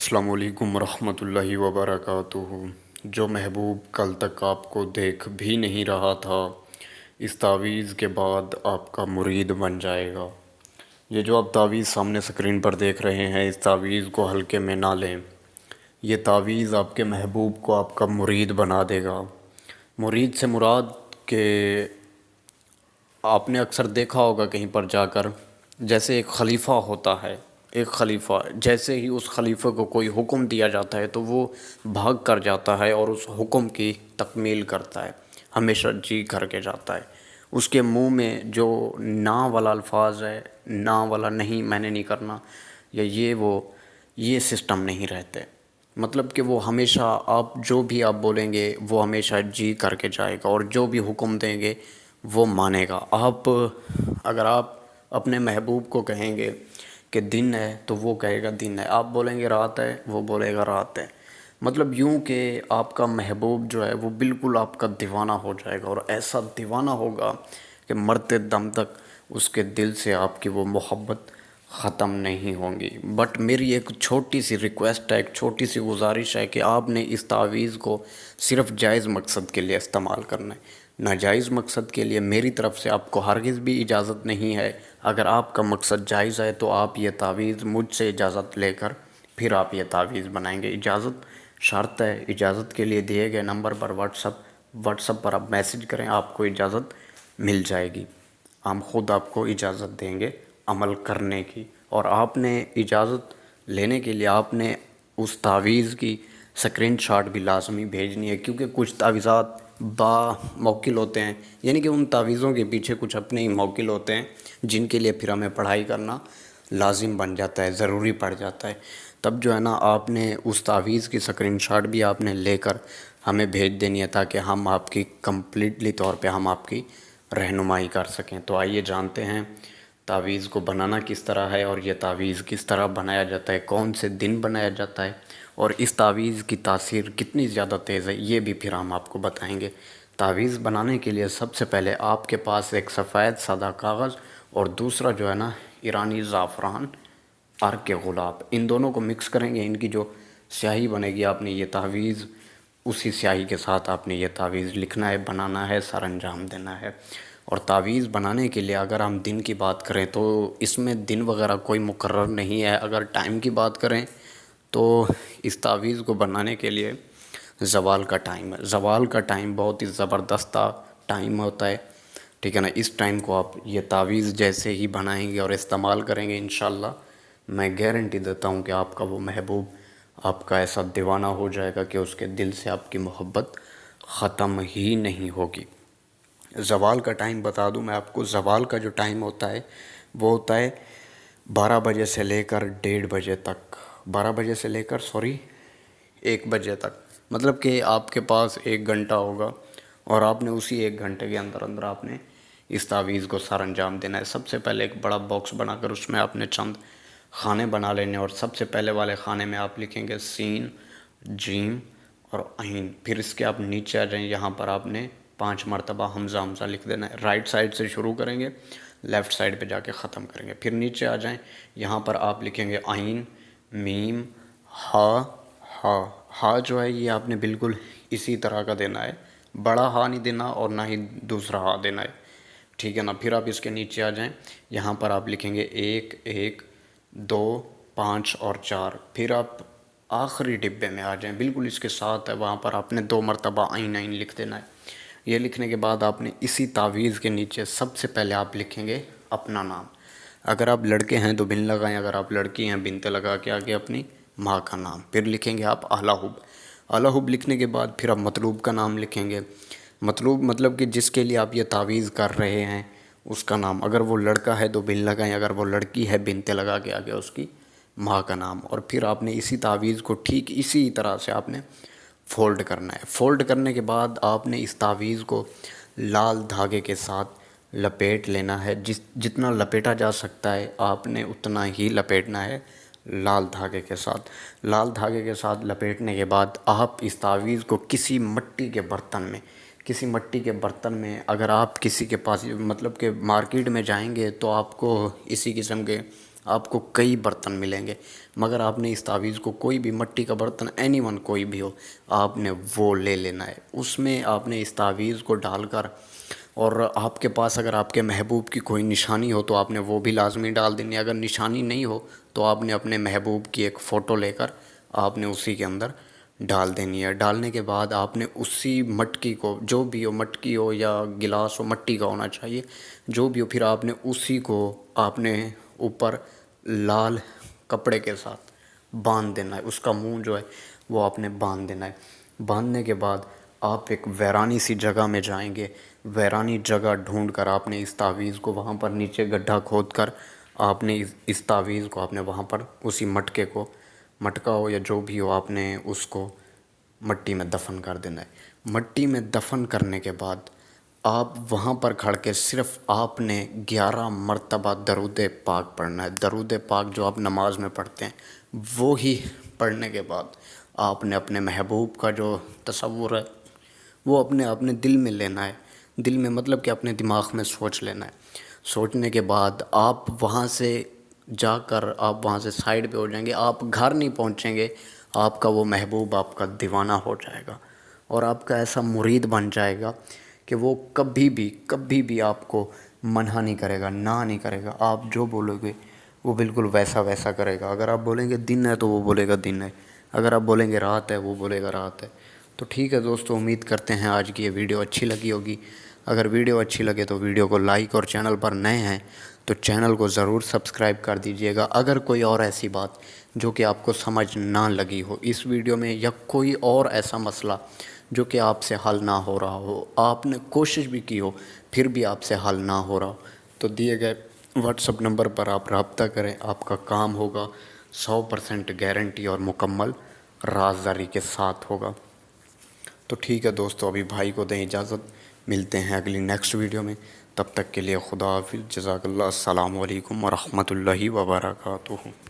السلام علیکم ورحمۃ اللہ وبرکاتہ۔ جو محبوب کل تک آپ کو دیکھ بھی نہیں رہا تھا، اس تعویذ کے بعد آپ کا مرید بن جائے گا۔ یہ جو آپ تعویذ سامنے سکرین پر دیکھ رہے ہیں، اس تعویذ کو ہلکے میں نہ لیں۔ یہ تعویذ آپ کے محبوب کو آپ کا مرید بنا دے گا۔ مرید سے مراد کہ آپ نے اکثر دیکھا ہوگا کہیں پر جا کر، جیسے ایک خلیفہ ہوتا ہے، ایک خلیفہ جیسے ہی اس خلیفہ کو کوئی حکم دیا جاتا ہے تو وہ بھاگ کر جاتا ہے اور اس حکم کی تکمیل کرتا ہے، ہمیشہ جی کر کے جاتا ہے۔ اس کے منہ میں جو نا والا الفاظ ہے، نا والا نہیں، میں نے نہیں کرنا، یا یہ سسٹم نہیں رہتے۔ مطلب کہ وہ ہمیشہ آپ جو بھی آپ بولیں گے وہ ہمیشہ جی کر کے جائے گا، اور جو بھی حکم دیں گے وہ مانے گا۔ اگر آپ اپنے محبوب کو کہیں گے کہ دن ہے تو وہ کہے گا دن ہے، آپ بولیں گے رات ہے، وہ بولے گا رات ہے۔ مطلب یوں کہ آپ کا محبوب جو ہے وہ بالکل آپ کا دیوانہ ہو جائے گا، اور ایسا دیوانہ ہوگا کہ مرتے دم تک اس کے دل سے آپ کی وہ محبت ختم نہیں ہوں گی۔ بٹ میری ایک چھوٹی سی ریکویسٹ ہے، ایک چھوٹی سی گزارش ہے کہ آپ نے اس تعویذ کو صرف جائز مقصد کے لیے استعمال کرنا ہے۔ ناجائز مقصد کے لیے میری طرف سے آپ کو ہرگز بھی اجازت نہیں ہے۔ اگر آپ کا مقصد جائز ہے تو آپ یہ تعویذ مجھ سے اجازت لے کر پھر آپ یہ تعویذ بنائیں گے۔ اجازت شرط ہے، اجازت کے لیے دیے گئے نمبر پر واٹس ایپ پر آپ میسج کریں، آپ کو اجازت مل جائے گی۔ ہم خود آپ کو اجازت دیں گے عمل کرنے کی، اور آپ نے اجازت لینے کے لیے آپ نے اس تعویذ کی سکرین شاٹ بھی لازمی بھیجنی ہے، کیونکہ کچھ تعویذات موکل ہوتے ہیں، یعنی کہ ان تعویذوں کے پیچھے کچھ اپنے ہی موکل ہوتے ہیں جن کے لیے پھر ہمیں پڑھائی کرنا لازم بن جاتا ہے، ضروری پڑ جاتا ہے۔ تب جو ہے نا، آپ نے اس تعویذ کی سکرین شاٹ بھی آپ نے لے کر ہمیں بھیج دینی ہے، تاکہ ہم آپ کی کمپلیٹلی طور پہ ہم آپ کی رہنمائی کر سکیں۔ تو آئیے جانتے ہیں تعویذ کو بنانا کس طرح ہے، اور یہ تعویذ کس طرح بنایا جاتا ہے، کون سے دن بنایا جاتا ہے، اور اس تعویذ کی تاثیر کتنی زیادہ تیز ہے، یہ بھی پھر ہم آپ کو بتائیں گے۔ تعویذ بنانے کے لیے سب سے پہلے آپ کے پاس ایک سفید سادہ کاغذ، اور دوسرا جو ہے نا ایرانی زعفران، عرق گلاب، ان دونوں کو مکس کریں گے۔ ان کی جو سیاہی بنے گی، آپ نے یہ تعویذ اسی سیاہی کے ساتھ آپ نے یہ تعویذ لکھنا ہے، بنانا ہے، سر انجام دینا ہے۔ اور تعویذ بنانے کے لیے اگر ہم دن کی بات کریں تو اس میں دن وغیرہ کوئی مقرر نہیں ہے۔ اگر ٹائم کی بات کریں تو اس تعویذ کو بنانے کے لیے زوال کا ٹائم ہے۔ زوال کا ٹائم بہت ہی زبردست ٹائم ہوتا ہے، ٹھیک ہے نا۔ اس ٹائم کو آپ یہ تعویذ جیسے ہی بنائیں گے اور استعمال کریں گے، انشاءاللہ میں گارنٹی دیتا ہوں کہ آپ کا وہ محبوب آپ کا ایسا دیوانہ ہو جائے گا کہ اس کے دل سے آپ کی محبت ختم ہی نہیں ہوگی۔ زوال کا ٹائم بتا دوں میں آپ کو، زوال کا جو ٹائم ہوتا ہے وہ ہوتا ہے 12 بجے سے لے کر 1:30 بجے تک، 12 بجے سے لے کر 1 بجے تک۔ مطلب کہ آپ کے پاس 1 گھنٹہ ہوگا، اور آپ نے اسی 1 گھنٹے کے اندر اندر آپ نے اس تعویذ کو سر انجام دینا ہے۔ سب سے پہلے ایک بڑا باکس بنا کر اس میں آپ نے چند خانے بنا لینے، اور سب سے پہلے والے خانے میں آپ لکھیں گے سین، جیم اور عین۔ پھر اس کے آپ نیچے آ جائیں، یہاں پر آپ نے 5 مرتبہ حمزہ حمزہ لکھ دینا ہے۔ رائٹ سائڈ سے شروع کریں گے، لیفٹ سائڈ پہ جا کے ختم کریں گے۔ پھر نیچے آ جائیں، یہاں پر آپ لکھیں گے عین، میم، ہا، ہا۔ ہا جو ہے یہ آپ نے بالکل اسی طرح کا دینا ہے، بڑا ہا نہیں دینا اور نہ ہی دوسرا ہا دینا ہے، ٹھیک ہے نا۔ پھر آپ اس کے نیچے آ جائیں، یہاں پر آپ لکھیں گے 1، 1، 2، 5 اور 4۔ پھر آپ آخری ڈبے میں آ جائیں، بالکل اس کے ساتھ ہے، وہاں پر آپ نے 2 مرتبہ عین عین لکھ دینا ہے۔ یہ لکھنے کے بعد آپ نے اسی تعویذ کے نیچے سب سے پہلے آپ لکھیں گے اپنا نام۔ اگر آپ لڑکے ہیں تو بن لگائیں، اگر آپ لڑکی ہیں بنت لگا کے آگے اپنی ماں کا نام۔ پھر لکھیں گے آپ اعلیٰ حب۔ اعلیٰ حب لکھنے کے بعد پھر آپ مطلوب کا نام لکھیں گے۔ مطلوب مطلب کہ جس کے لیے آپ یہ تعویذ کر رہے ہیں اس کا نام۔ اگر وہ لڑکا ہے تو بن لگائیں، اگر وہ لڑکی ہے بنت لگا کے آگے اس کی ماں کا نام۔ اور پھر آپ نے اسی تعویذ کو ٹھیک اسی طرح سے آپ نے فولڈ کرنا ہے۔ فولڈ کرنے کے بعد آپ نے اس تعویذ کو لال دھاگے کے ساتھ لپیٹ لینا ہے۔ جتنا لپیٹا جا سکتا ہے آپ نے اتنا ہی لپیٹنا ہے لال دھاگے کے ساتھ۔ لال دھاگے کے ساتھ لپیٹنے کے بعد آپ اس تعویذ کو کسی مٹی کے برتن میں اگر آپ کسی کے پاس، مطلب کہ مارکیٹ میں جائیں گے تو آپ کو اسی قسم کے آپ کو کئی برتن ملیں گے، مگر آپ نے اس تعویذ کو کوئی بھی مٹی کا برتن اینی ون کوئی بھی ہو آپ نے وہ لے لینا ہے، اس میں آپ نے اس تعویذ کو ڈال کر، اور آپ کے پاس اگر آپ کے محبوب کی کوئی نشانی ہو تو آپ نے وہ بھی لازمی ڈال دینی ہے، اگر نشانی نہیں ہو تو آپ نے اپنے محبوب کی ایک فوٹو لے کر آپ نے اسی کے اندر ڈال دینی ہے۔ ڈالنے کے بعد آپ نے اسی مٹکی کو، جو بھی ہو، مٹکی ہو یا گلاس ہو، مٹی کا ہونا چاہیے، جو بھی ہو، پھر آپ نے اسی کو آپ نے اوپر لال کپڑے کے ساتھ باندھ دینا ہے، اس کا منہ جو ہے وہ آپ نے باندھ دینا ہے۔ باندھنے کے بعد آپ ایک ویرانی سی جگہ میں جائیں گے، ویرانی جگہ ڈھونڈ کر آپ نے اس تعویذ کو وہاں پر نیچے گڈھا کھود کر آپ نے اس تعویذ کو آپ نے وہاں پر اسی مٹکے کو، مٹکا ہو یا جو بھی ہو، آپ نے اس کو مٹی میں دفن کر دینا ہے۔ مٹی میں دفن کرنے کے بعد آپ وہاں پر کھڑ کے صرف آپ نے 11 مرتبہ درود پاک پڑھنا ہے۔ درود پاک جو آپ نماز میں پڑھتے ہیں وہی پڑھنے کے بعد آپ نے اپنے محبوب کا جو تصور ہے وہ اپنے دل میں لینا ہے، دل میں مطلب کہ اپنے دماغ میں سوچ لینا ہے۔ سوچنے کے بعد آپ وہاں سے جا کر آپ وہاں سے سائیڈ پہ ہو جائیں گے، آپ گھر نہیں پہنچیں گے، آپ کا وہ محبوب آپ کا دیوانہ ہو جائے گا اور آپ کا ایسا مرید بن جائے گا کہ وہ کبھی بھی آپ کو منع نہیں کرے گا، نہ نہیں کرے گا، آپ جو بولو گے وہ بالکل ویسا کرے گا۔ اگر آپ بولیں گے دن ہے تو وہ بولے گا دن ہے، اگر آپ بولیں گے رات ہے وہ بولے گا رات ہے۔ تو ٹھیک ہے دوستو، امید کرتے ہیں آج کی یہ ویڈیو اچھی لگی ہوگی۔ اگر ویڈیو اچھی لگے تو ویڈیو کو لائک، اور چینل پر نئے ہیں تو چینل کو ضرور سبسکرائب کر دیجئے گا۔ اگر کوئی اور ایسی بات جو کہ آپ کو سمجھ نہ لگی ہو اس ویڈیو میں، یا کوئی اور ایسا مسئلہ جو کہ آپ سے حل نہ ہو رہا ہو، آپ نے کوشش بھی کی ہو پھر بھی آپ سے حل نہ ہو رہا ہو، تو دیے گئے واٹس اپ نمبر پر آپ رابطہ کریں، آپ کا کام ہوگا 100% گارنٹی اور مکمل رازداری کے ساتھ ہوگا۔ تو ٹھیک ہے دوستو، ابھی بھائی کو دیں اجازت، ملتے ہیں اگلی نیکسٹ ویڈیو میں، تب تک کے لیے خدا حافظ، جزاک اللہ، السلام علیکم ورحمۃ اللہ وبرکاتہ۔